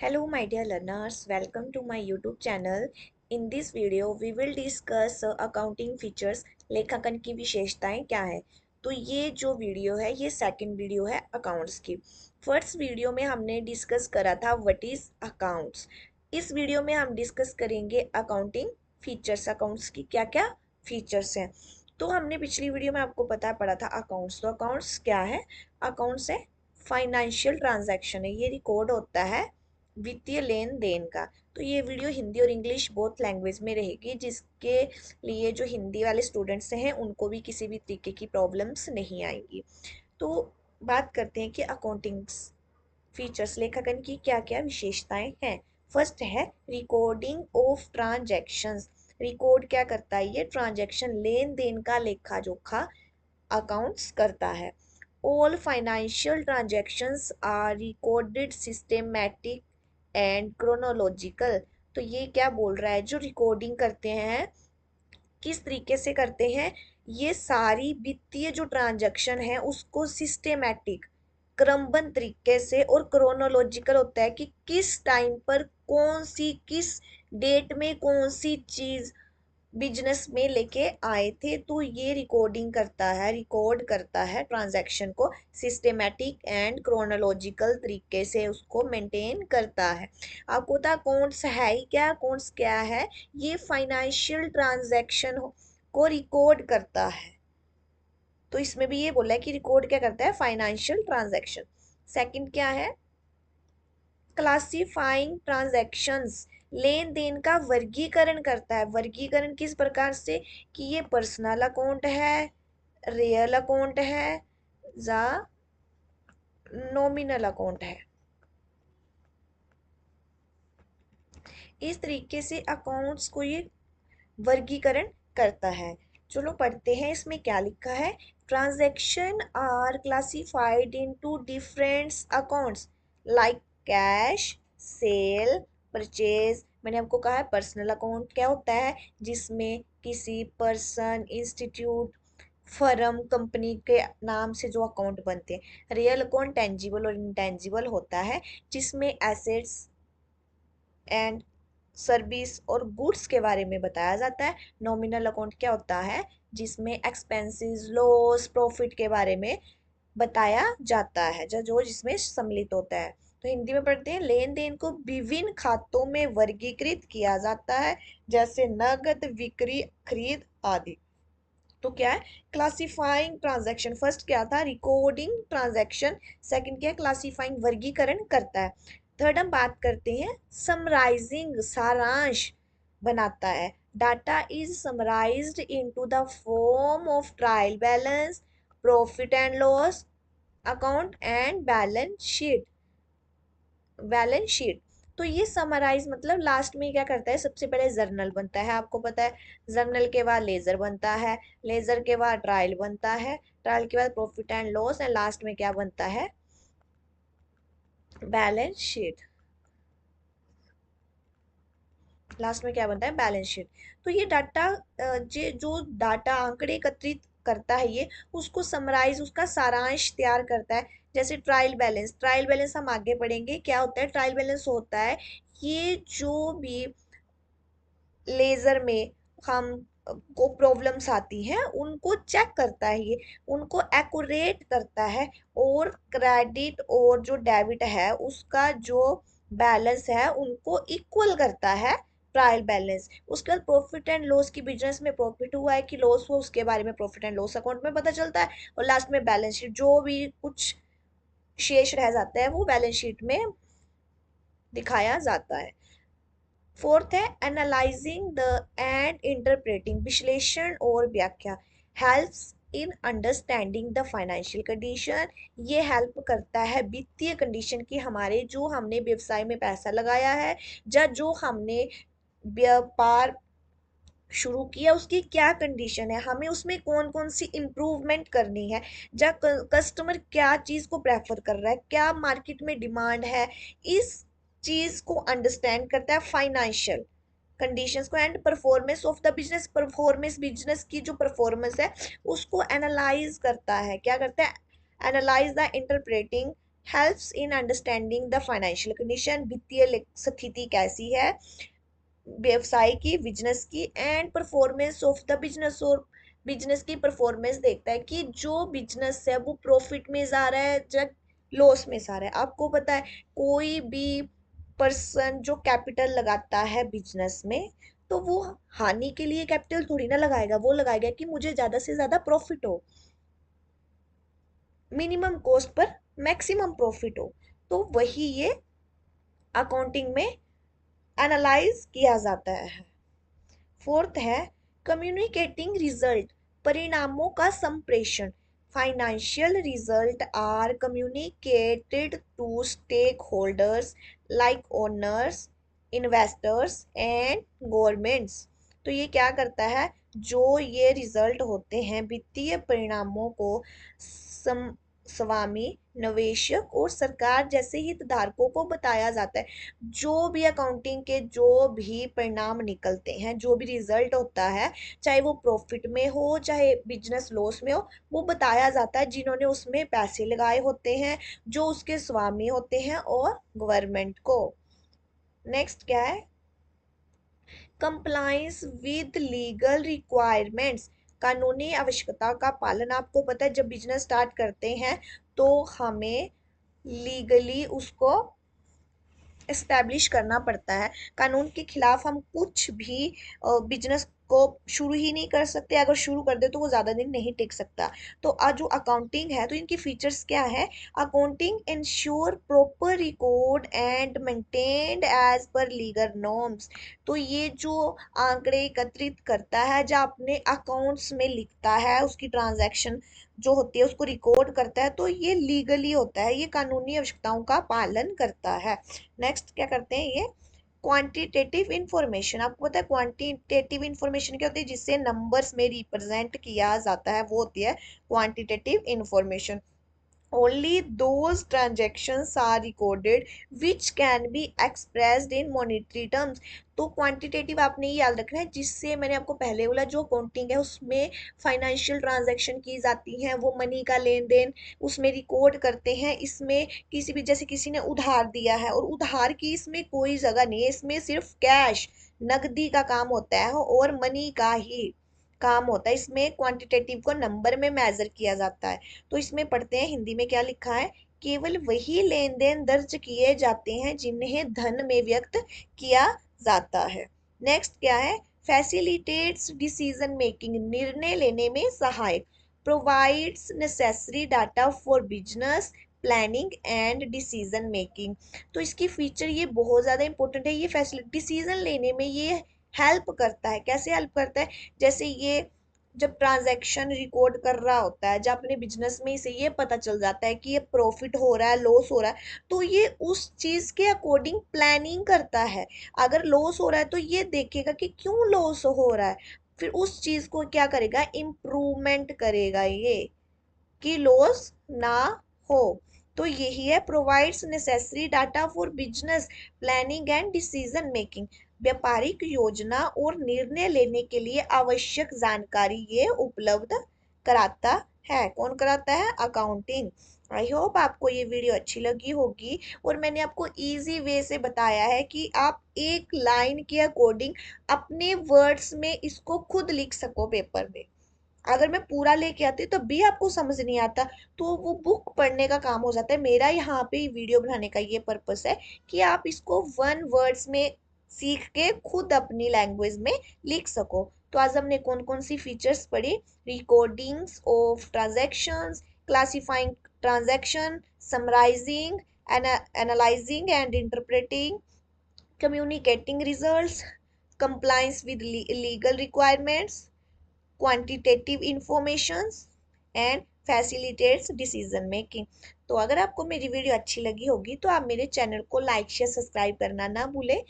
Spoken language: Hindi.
Hello my dear learners, welcome to my YouTube channel. In this video we will discuss accounting features, लेखांकन की विशेषताएं क्या है। तो ये जो वीडियो है ये सेकंड वीडियो है अकाउंट्स की। फर्स्ट वीडियो में हमने डिस्कस करा था व्हाट इज अकाउंट्स। इस वीडियो में हम डिस्कस करेंगे अकाउंटिंग फीचर्स, अकाउंट्स की क्या क्या फीचर्स हैं। तो हमने पिछली वीडियो में आपको पढ़ा था अकाउंट्स। तो अकाउंट्स क्या है? अकाउंट्स है फाइनेंशियल ट्रांजैक्शन है, ये रिकॉर्ड होता है वित्तीय लेन देन का। तो ये वीडियो हिंदी और इंग्लिश बोथ लैंग्वेज में रहेगी, जिसके लिए जो हिंदी वाले स्टूडेंट्स हैं उनको भी किसी भी तरीके की प्रॉब्लम्स नहीं आएंगी। तो बात करते हैं कि अकाउंटिंग फीचर्स, लेखांकन की क्या क्या विशेषताएं हैं। फर्स्ट है रिकॉर्डिंग ऑफ ट्रांजैक्शंस। रिकॉर्ड क्या करता है? ये ट्रांजैक्शन लेन देन का लेखा जोखा अकाउंट्स करता है। All financial transactions are recorded systematic and chronological. तो ये क्या बोल रहा है? जो रिकॉर्डिंग करते हैं किस तरीके से करते हैं? ये सारी वित्तीय जो ट्रांजैक्शन है उसको सिस्टेमेटिक क्रमबद्ध तरीके से, और क्रोनोलॉजिकल होता है कि किस टाइम पर कौन सी, किस डेट में कौन सी चीज बिजनेस में लेके आए थे। तो ये रिकॉर्डिंग करता है, रिकॉर्ड करता है ट्रांजैक्शन को सिस्टेमेटिक एंड क्रोनोलॉजिकल तरीके से उसको मेंटेन करता है। आपको पता अकाउंट्स है ही क्या? अकाउंट्स क्या है? ये फाइनेंशियल ट्रांजैक्शन को रिकॉर्ड करता है। तो इसमें भी ये बोला है कि रिकॉर्ड क्या करता है? Financial transaction. सेकंड क्या है? क्लासिफाइंग ट्रांजैक्शंस, लेन देन का वर्गीकरण करता है। वर्गीकरण किस प्रकार से? कि ये पर्सनल अकाउंट है, रियल अकाउंट है या नॉमिनल अकाउंट है। इस तरीके से अकाउंट्स को ये वर्गीकरण करता है। चलो पढ़ते हैं इसमें क्या लिखा है। Transaction are classified into different accounts like cash, sale, purchase. मैंने आपको कहा है पर्सनल अकाउंट क्या होता है? जिसमें किसी पर्सन, इंस्टीट्यूट, फर्म, कंपनी के नाम से जो अकाउंट बनते हैं। रियल अकाउंट टेंजिबल और इंटेंजिबल होता है, जिसमें एसेट्स एंड सर्विस और गुड्स के बारे में बताया जाता है। नॉमिनल अकाउंट क्या होता है? जिसमें एक्सपेंसेस, लॉस, प्रॉफिट के बारे में बताया जाता है, जो जिसमें सम्मिलित होता है। तो हिंदी में पढ़ते हैं। लेन देन को विभिन्न खातों में वर्गीकृत किया जाता है, जैसे नकद, बिक्री, खरीद आदि। तो क्या है? Classifying transaction. फर्स्ट क्या था? Recording transaction. सेकंड क्या? क्लासिफाइंग, वर्गीकरण करता है। थर्ड हम बात करते हैं समराइजिंग, सारांश बनाता है। Data is summarised into the form of trial balance, profit and loss account and balance sheet. तो ये समराइज मतलब लास्ट में क्या करता है? सबसे पहले जर्नल बनता है, आपको पता है। जर्नल के बाद लेजर बनता है, लेजर के बाद ट्रायल बनता है, ट्रायल के बाद profit and loss, and last में क्या बनता है? Balance sheet. लास्ट में क्या बनता है? Balance sheet. तो ये डाटा, जो डाटा आंकड़े एकत्रित करता है ये, उसको समराइज, उसका सारांश तैयार करता है। जैसे ट्रायल बैलेंस, ट्रायल बैलेंस हम आगे पढ़ेंगे क्या होता है। ट्रायल बैलेंस होता है ये जो भी लेजर में हम को प्रॉब्लम्स आती हैं उनको चेक करता है, ये उनको एक्यूरेट करता है। और क्रेडिट और जो डेबिट है उसका जो बैलेंस है उनको इक्वल करता है ट्रायल बैलेंस। उसके बाद प्रॉफिट एंड लॉस की, बिजनेस में प्रॉफिट हुआ है कि लॉस हुआ उसके बारे में प्रॉफिट एंड लॉस अकाउंट में पता चलता है। और लास्ट में बैलेंस शीट, जो भी कुछ शेष रह जाता है वो बैलेंस शीट में दिखाया जाता है। फोर्थ है एनालाइजिंग द एंड इंटरप्रेटिंग, विश्लेषण और व्याख्या। Helps in understanding the financial condition, ये हेल्प करता है वित्तीय कंडीशन की, हमारे जो हमने व्यवसाय में पैसा लगाया है या जो हमने व्यापार शुरू किया उसकी क्या कंडीशन है, हमें उसमें कौन कौन सी इम्प्रूवमेंट करनी है, या कस्टमर क्या चीज़ को प्रेफर कर रहा है, क्या मार्केट में डिमांड है। इस चीज़ को अंडरस्टैंड करता है फाइनेंशियल कंडीशंस को। And performance of the business, performance, business की जो परफॉर्मेंस है उसको एनालाइज करता है। क्या करता है? Analyse the interpreting helps in understanding the financial condition, वित्तीय स्थिति कैसी है व्यवसाय की, बिजनेस की, and performance of the business, और बिजनेस की परफॉर्मेंस देखता है कि जो बिजनेस है वो प्रॉफिट में जा रहा है या लॉस में जा रहा है। आपको पता है कोई भी पर्सन जो कैपिटल लगाता है बिजनेस में, तो वो हानि के लिए कैपिटल थोड़ी ना लगाएगा, वो लगाएगा कि मुझे ज्यादा से ज्यादा प्रॉफिट हो, minimum cost per maximum profit हो। तो वही ये अकाउंटिंग में एनालाइज किया जाता है। फोर्थ है कम्युनिकेटिंग रिजल्ट, परिणामों का संप्रेषण। Financial result are communicated to stakeholders like owners, investors and governments. तो ये क्या करता है, जो ये रिजल्ट होते हैं वित्तीय परिणामों को स्वामी, निवेशक और सरकार जैसे हितधारकों को बताया जाता है। जो भी अकाउंटिंग के जो भी परिणाम निकलते हैं, जो भी रिजल्ट होता है, चाहे वो प्रॉफिट में हो चाहे बिजनेस लॉस में हो, वो बताया जाता है जिन्होंने उसमें पैसे लगाए होते हैं, जो उसके स्वामी होते हैं, और गवर्नमेंट को। नेक्स्ट क्या है, कंप्लाइंस विद लीगल रिक्वायरमेंट्स, कानूनी आवश्यकता का पालन। आपको पता है जब बिजनेस स्टार्ट करते हैं तो हमें लीगली उसको एस्टैब्लिश करना पड़ता है। कानून के खिलाफ हम कुछ भी बिजनेस को शुरू ही नहीं कर सकते, अगर शुरू कर दे तो वो ज़्यादा दिन नहीं टिक सकता। तो आज जो अकाउंटिंग है तो इनकी फीचर्स क्या है, accounting ensure proper record and maintained as per legal norms. तो ये जो आंकड़े एकत्रित करता है, जो अपने अकाउंट्स में लिखता है, उसकी ट्रांजैक्शन जो होती है उसको रिकॉर्ड करता है, तो ये लीगली होता है, ये कानूनी आवश्यकताओं का पालन करता है। नेक्स्ट क्या करते हैं ये क्वांटिटेटिव इंफॉर्मेशन। आपको पता है क्वांटिटेटिव इंफॉर्मेशन क्या होती है, जिससे नंबर्स में रिप्रेजेंट किया जाता है, वो होती है quantitative information. only those transactions are recorded which can be expressed in monetary terms। तो क्वांटिटेटिव आपने ये याद रखना है, जिससे मैंने आपको पहले बोला जो अकाउंटिंग है उसमें फाइनेंशियल ट्रांजैक्शन की जाती हैं, वो मनी का लेन देन उसमें रिकॉर्ड करते हैं। इसमें किसी भी, जैसे किसी ने उधार दिया है और उधार की इसमें कोई जगह नहीं है, इसमें सिर्फ कैश नकदी का काम होता है और मनी का ही काम होता है। इसमें क्वांटिटेटिव को नंबर में मेजर किया जाता है। तो इसमें पढ़ते हैं हिंदी में क्या लिखा है, केवल वही लेन देन दर्ज किए जाते हैं जिन्हें धन में व्यक्त किया जाता है। नेक्स्ट क्या है, फैसिलिटेट्स डिसीजन मेकिंग, निर्णय लेने में सहायक। Provides necessary data for business planning and decision making. तो इसकी फीचर ये बहुत ज़्यादा इंपॉर्टेंट है, ये फैसिलिटी डिसीजन लेने में ये हेल्प करता है। कैसे हेल्प करता है, जैसे ये जब ट्रांजैक्शन रिकॉर्ड कर रहा होता है, जब अपने बिजनेस में इसे ये पता चल जाता है कि ये प्रॉफिट हो रहा है लॉस हो रहा है, तो ये उस चीज के अकॉर्डिंग प्लानिंग करता है। अगर लॉस हो रहा है तो ये देखेगा कि क्यों लॉस हो रहा है, फिर उस चीज को क्या करेगा, इम्प्रूवमेंट करेगा ये, कि लॉस ना हो। तो यही है provides necessary data for business planning and decision making, व्यापारिक योजना और निर्णय लेने के लिए आवश्यक जानकारी ये उपलब्ध कराता है। कौन कराता है, अकाउंटिंग। आई होप आपको ये वीडियो अच्छी लगी होगी, और मैंने आपको इजी वे से बताया है कि आप एक लाइन के अकॉर्डिंग अपने वर्ड्स में इसको खुद लिख सको पेपर में। अगर मैं पूरा लेके आती तब भी आपको समझ नहीं आता, तो वो बुक पढ़ने का काम हो जाता है। मेरा यहाँ पे वीडियो बनाने का ये पर्पस है कि आप इसको वन वर्ड्स में सीख के खुद अपनी लैंग्वेज में लिख सको। तो आज हमने कौन कौन सी फीचर्स पढ़ी, recordings of transactions, classifying transaction, summarizing, analyzing and interpreting, communicating results, compliance with legal requirements, quantitative informations and facilitates decision making। तो अगर आपको मेरी वीडियो अच्छी लगी होगी तो आप मेरे चैनल को लाइक शेयर सब्सक्राइब करना ना भूलें।